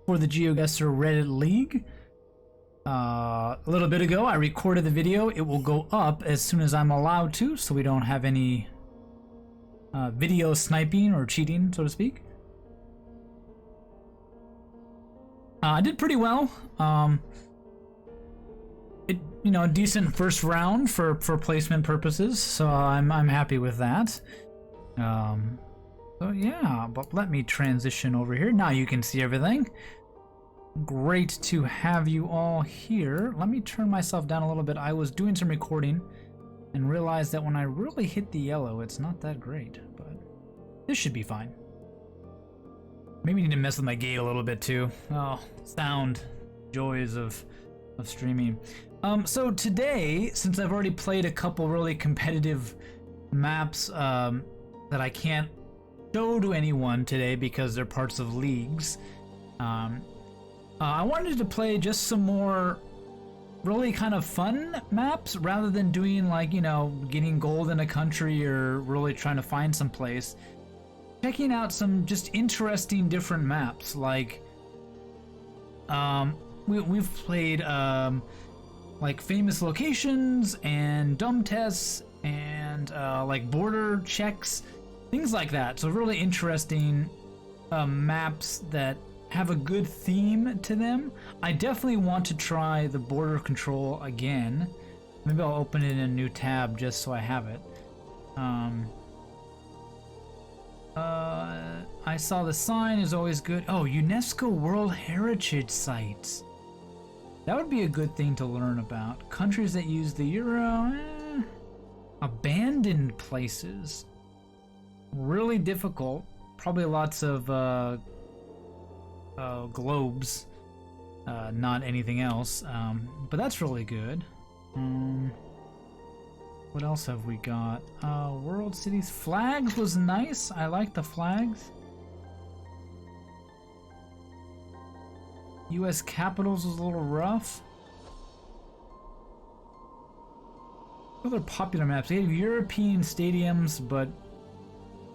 for the GeoGuessr Reddit League. A little bit ago, I recorded the video. It will go up as soon as I'm allowed to, so we don't have any video sniping or cheating, so to speak. I did pretty well. A decent first round for placement purposes, so I'm happy with that. So yeah, but let me transition over here. Now you can see everything. Great to have you all here. Let me turn myself down a little bit. I was doing some recording and realized that when I really hit the yellow, it's not that great, but this should be fine. Maybe need to mess with my gate a little bit too. Oh, sound joys of streaming. So today, since I've already played a couple really competitive maps that I can't show to anyone today because they're parts of leagues, I wanted to play just some more really kind of fun maps rather than doing like, getting gold in a country or really trying to find some place. Checking out some just interesting different maps, like we've played like famous locations and dumb tests and like border checks, things like that. So really interesting maps that have a good theme to them. I definitely want to try the border control again. Maybe I'll open it in a new tab just so I have it. I saw the sign is always good. Oh, UNESCO World Heritage Sites. That would be a good thing to learn about. Countries that use the euro. Abandoned places. Really difficult. Probably lots of globes. Not anything else. But that's really good. What else have we got? World cities. Flags was nice. I like the flags. US capitals was a little rough. Other popular maps. They have European stadiums, but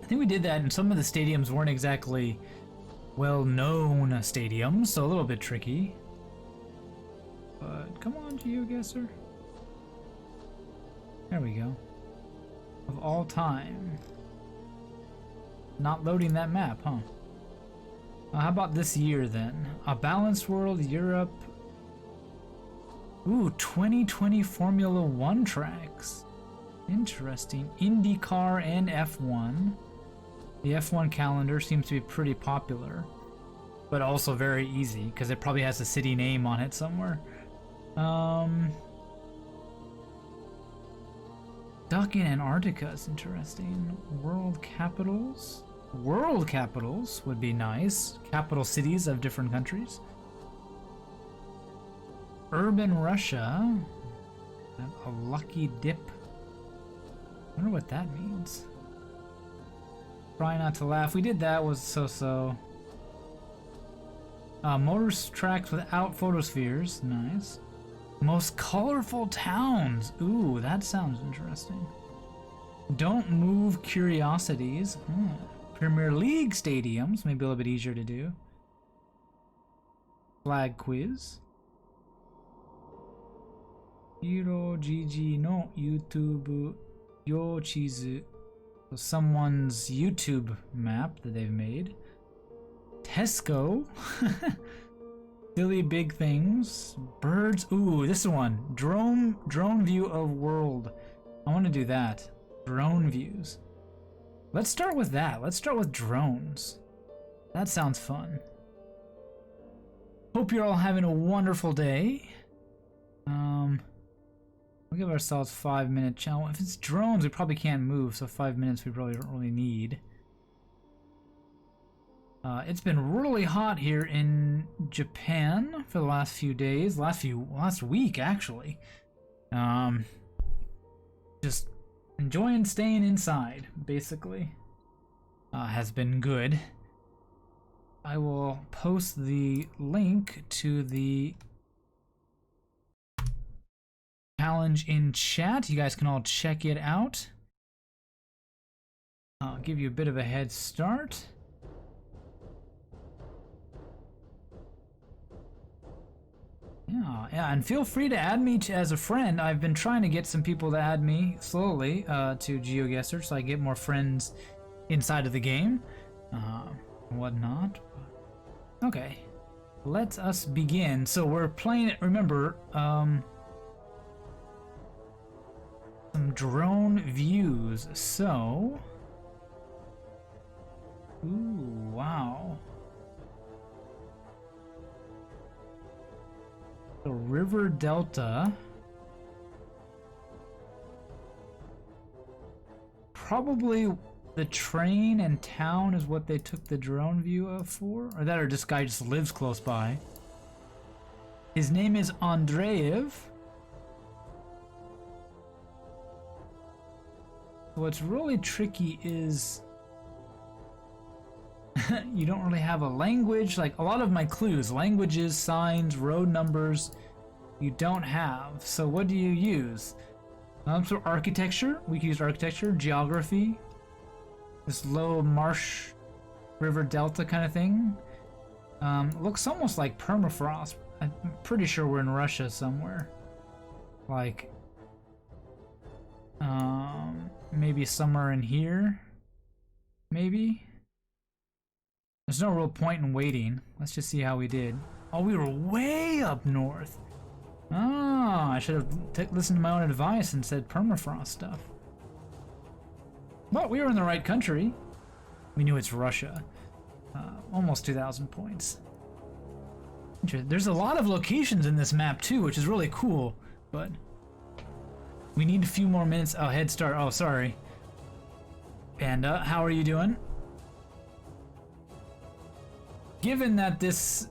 I think we did that, and some of the stadiums weren't exactly well-known stadiums, so a little bit tricky. But come on, GeoGuessr. There we go. Of all time. Not loading that map, huh? How about this year then? A balanced world, Europe. Ooh, 2020 Formula 1 tracks. Interesting. IndyCar and F1. The F1 calendar seems to be pretty popular, but also very easy because it probably has a city name on it somewhere. Duck in Antarctica is interesting. World capitals. World capitals would be nice. Capital cities of different countries. Urban Russia. A lucky dip. I wonder what that means. Try not to laugh. We did that, was so-so. Motor tracks without photospheres. Nice. Most colorful towns. Ooh, that sounds interesting. Don't move curiosities. Premier League stadiums. Maybe a little bit easier to do. Flag quiz. Hiro Gigi no YouTube yo chizu. So someone's YouTube map that they've made. Tesco. Silly big things. Birds. Ooh, this one. Drone view of world. I want to do that. Drone views. Let's start with that. Let's start with drones. That sounds fun. Hope you're all having a wonderful day. We'll give ourselves 5-minute challenge. If it's drones, we probably can't move, so 5 minutes we probably don't really need. It's been really hot here in Japan for the last few days. Last week actually. Just enjoying staying inside, basically. Has been good. I will post the link to the challenge in chat. You guys can all check it out. I'll give you a bit of a head start. Yeah, and feel free to add me as a friend. I've been trying to get some people to add me slowly to GeoGuessr so I get more friends inside of the game. Whatnot. Okay, let us begin. So we're playing it, remember, some drone views. So, ooh, wow. The river delta. Probably the train and town is what they took the drone view of for. Or that, or this guy just lives close by. His name is Andreev. What's really tricky is you don't really have a language. Like a lot of my clues, languages, signs, road numbers, you don't have. So what do you use? So architecture, we can use architecture, geography, this low marsh, river delta kind of thing. Looks almost like permafrost. I'm pretty sure we're in Russia somewhere. Like, maybe somewhere in here, maybe. There's no real point in waiting. Let's just see how we did. Oh, we were way up north. Oh, I should have listened to my own advice and said permafrost stuff. But we were in the right country. We knew it's Russia. Almost 2,000 points. There's a lot of locations in this map too, which is really cool. But we need a few more minutes. Oh, head start. Oh, sorry. Panda, how are you doing? Given that this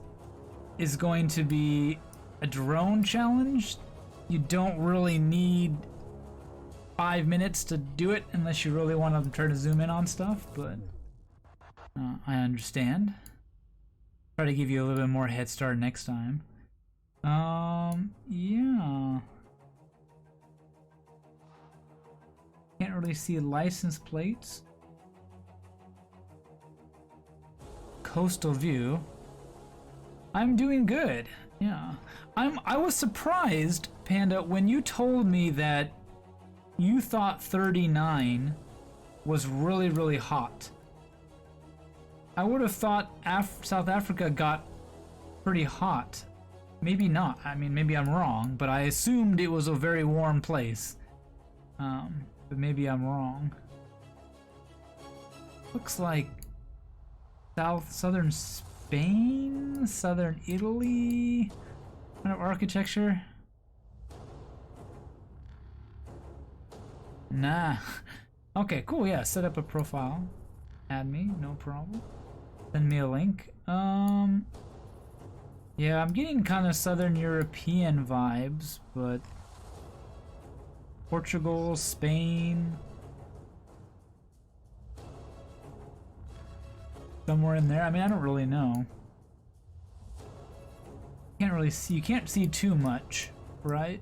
is going to be a drone challenge, you don't really need 5 minutes to do it unless you really want to try to zoom in on stuff, but I understand. Try to give you a little bit more head start next time. Yeah. Can't really see license plates. Coastal view. I'm doing good. Yeah. I was surprised, Panda, when you told me that you thought 39 was really, really hot. I would have thought South Africa got pretty hot. Maybe not. I mean, maybe I'm wrong, but I assumed it was a very warm place. But maybe I'm wrong. Looks like southern Spain, southern Italy kind of architecture. Nah. Okay, cool. Yeah, set up a profile. Add me, no problem. Send me a link. Yeah, I'm getting kind of Southern European vibes, but Portugal, Spain, somewhere in there. I mean, I don't really know. Can't really see. You can't see too much, right?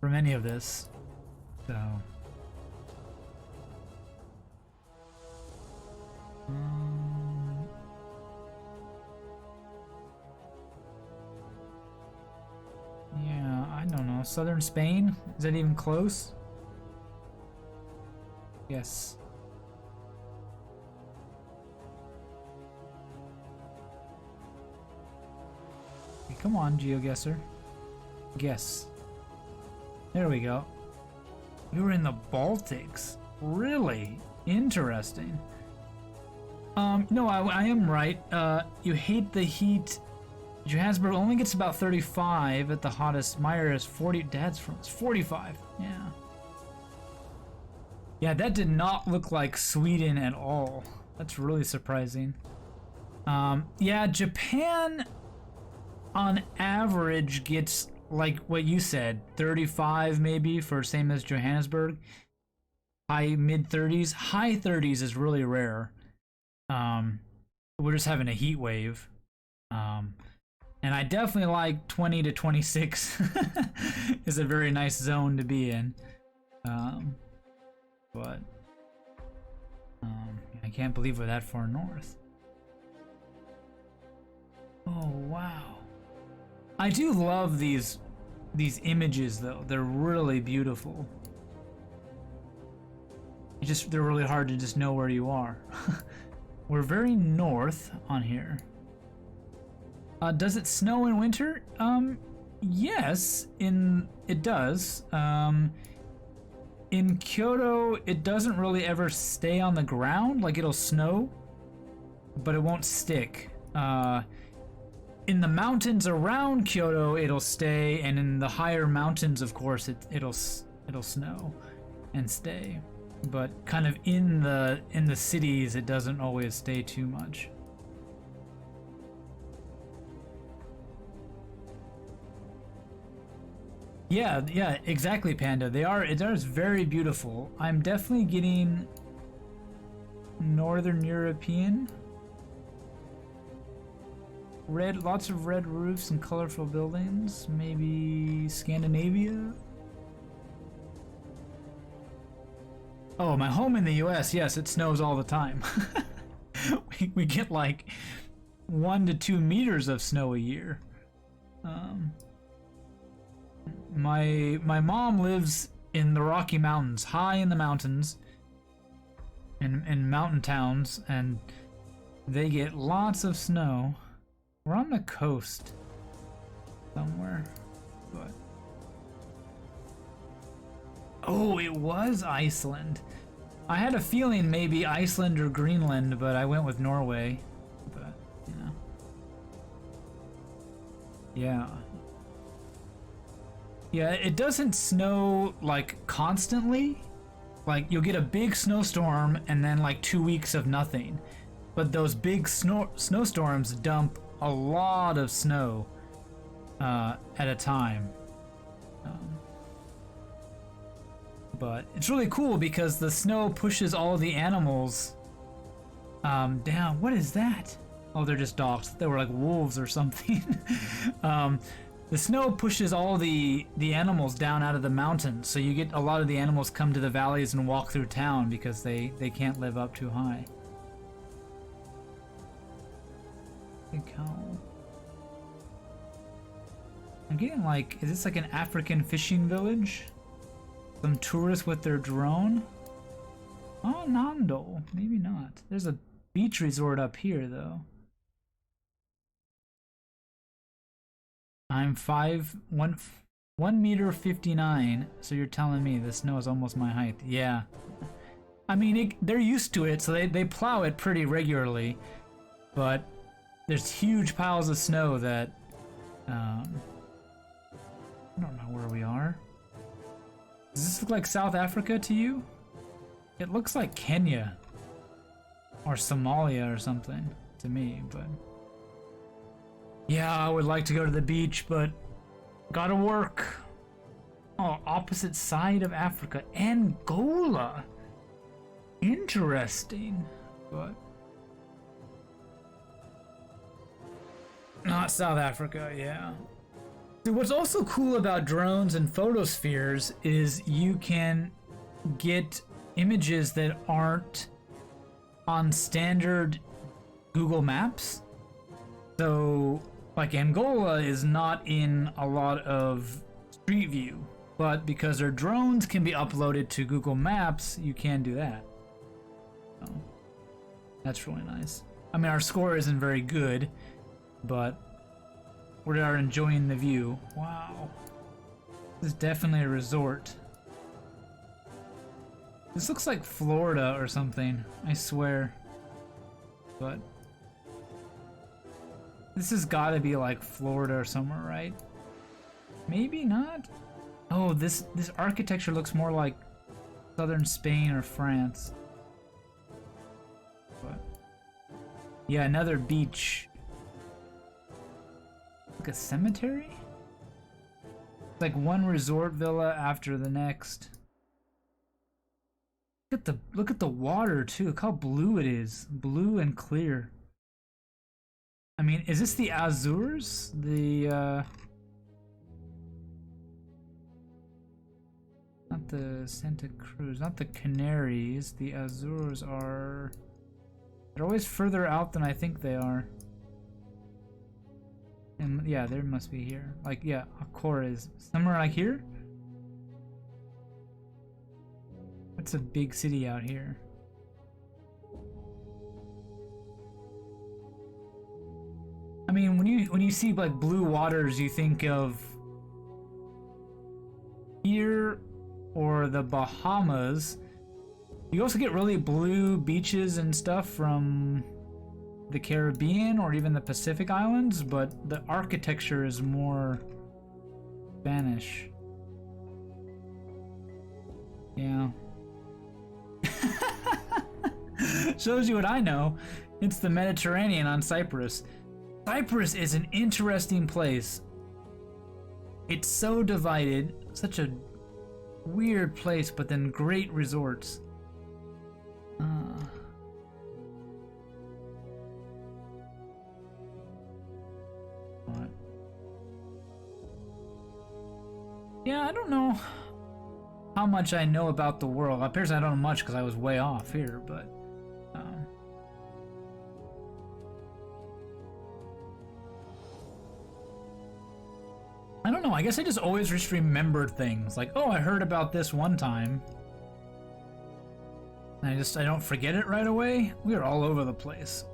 From any of this, so. Yeah, I don't know. Southern Spain? Is that even close? Yes. Okay, come on, GeoGuessr. Guess. There we go. You were in the Baltics. Really? Interesting. No, I am right. You hate the heat. Johannesburg only gets about 35 at the hottest. Meyer is 40. Dad's from 45. Yeah. Yeah, that did not look like Sweden at all. That's really surprising. Yeah, Japan on average gets, like what you said, 35 maybe for same as Johannesburg. High mid 30s. High 30s is really rare. We're just having a heat wave. And I definitely like 20 to 26 is a very nice zone to be in. But I can't believe we're that far north. Oh, wow. I do love these images though. They're really beautiful. They're really hard to just know where you are. We're very north on here. Does it snow in winter? Yes, it does. In Kyoto, it doesn't really ever stay on the ground. Like, it'll snow, but it won't stick. In the mountains around Kyoto, it'll stay, and in the higher mountains, of course, it'll snow and stay. But kind of in the cities, it doesn't always stay too much. Yeah, exactly, Panda. It is very beautiful. I'm definitely getting Northern European. Red, lots of red roofs and colorful buildings. Maybe Scandinavia? Oh, my home in the US, yes, it snows all the time. we get like 1 to 2 meters of snow a year. My mom lives in the Rocky Mountains, high in the mountains, in mountain towns, and they get lots of snow. We're on the coast somewhere, but oh, it was Iceland. I had a feeling maybe Iceland or Greenland, but I went with Norway. But you know, yeah, it doesn't snow like constantly. Like, you'll get a big snowstorm and then like 2 weeks of nothing, but those big snowstorms dump a lot of snow at a time. But it's really cool because the snow pushes all the animals down. What is that? Oh, they're just dogs. They were like wolves or something. The snow pushes all the animals down out of the mountains, so you get a lot of the animals come to the valleys and walk through town because they can't live up too high. Big cow. I'm getting like, is this like an African fishing village? Some tourists with their drone? Oh, Nando. Maybe not. There's a beach resort up here, though. I'm 1 meter 59, so you're telling me the snow is almost my height. Yeah. I mean, they're used to it, so they plow it pretty regularly, but there's huge piles of snow that, I don't know where we are. Does this look like South Africa to you? It looks like Kenya or Somalia or something to me, but yeah, I would like to go to the beach, but gotta work. Oh, opposite side of Africa, Angola. Interesting, but not South Africa, yeah. So what's also cool about drones and photospheres is you can get images that aren't on standard Google Maps. So, like, Angola is not in a lot of Street View, but because their drones can be uploaded to Google Maps, you can do that. So, that's really nice. I mean, our score isn't very good, but we are enjoying the view. Wow. This is definitely a resort. This looks like Florida or something, I swear. But this has got to be like Florida or somewhere, right? Maybe not. Oh, this architecture looks more like southern Spain or France. But yeah, another beach. Like a cemetery? Like one resort villa after the next. Look at the water too. Look how blue it is. Blue and clear. I mean, is this the Azores? Not the Santa Cruz, not the Canaries. The Azores are... They're always further out than I think they are. Yeah, Yeah, there must be here. Like, yeah, Akor is somewhere like here? What's a big city out here? I mean, when you see like blue waters, you think of here or the Bahamas. You also get really blue beaches and stuff from the Caribbean or even the Pacific Islands, but the architecture is more Spanish. Yeah. Shows you what I know. It's the Mediterranean on Cyprus. Cyprus is an interesting place. It's so divided, such a weird place, but then great resorts. What? Yeah, I don't know how much I know about the world. Apparently I don't know much because I was way off here, but I don't know. I guess I just always just remembered things. Like, oh, I heard about this one time. And I don't forget it right away. We are all over the place.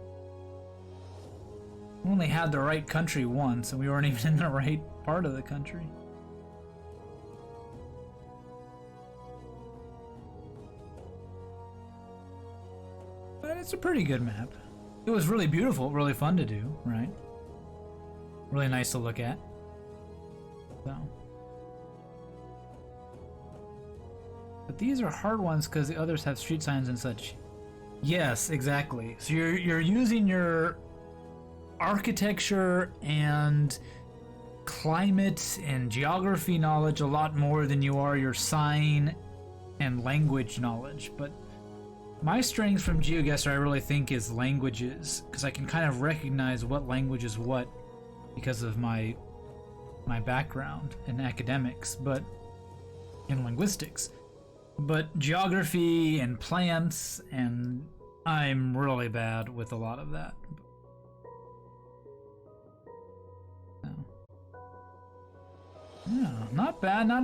We only had the right country once, and we weren't even in the right part of the country. But it's a pretty good map. It was really beautiful, really fun to do, right? Really nice to look at. So. But these are hard ones because the others have street signs and such. Yes, exactly. So you're using your architecture and climate and geography knowledge a lot more than you are your sign and language knowledge. But my strength from GeoGuessr, I really think, is languages, because I can kind of recognize what language is what because of my background in academics, but in linguistics. But geography and plants, and I'm really bad with a lot of that. So. Yeah, not bad, not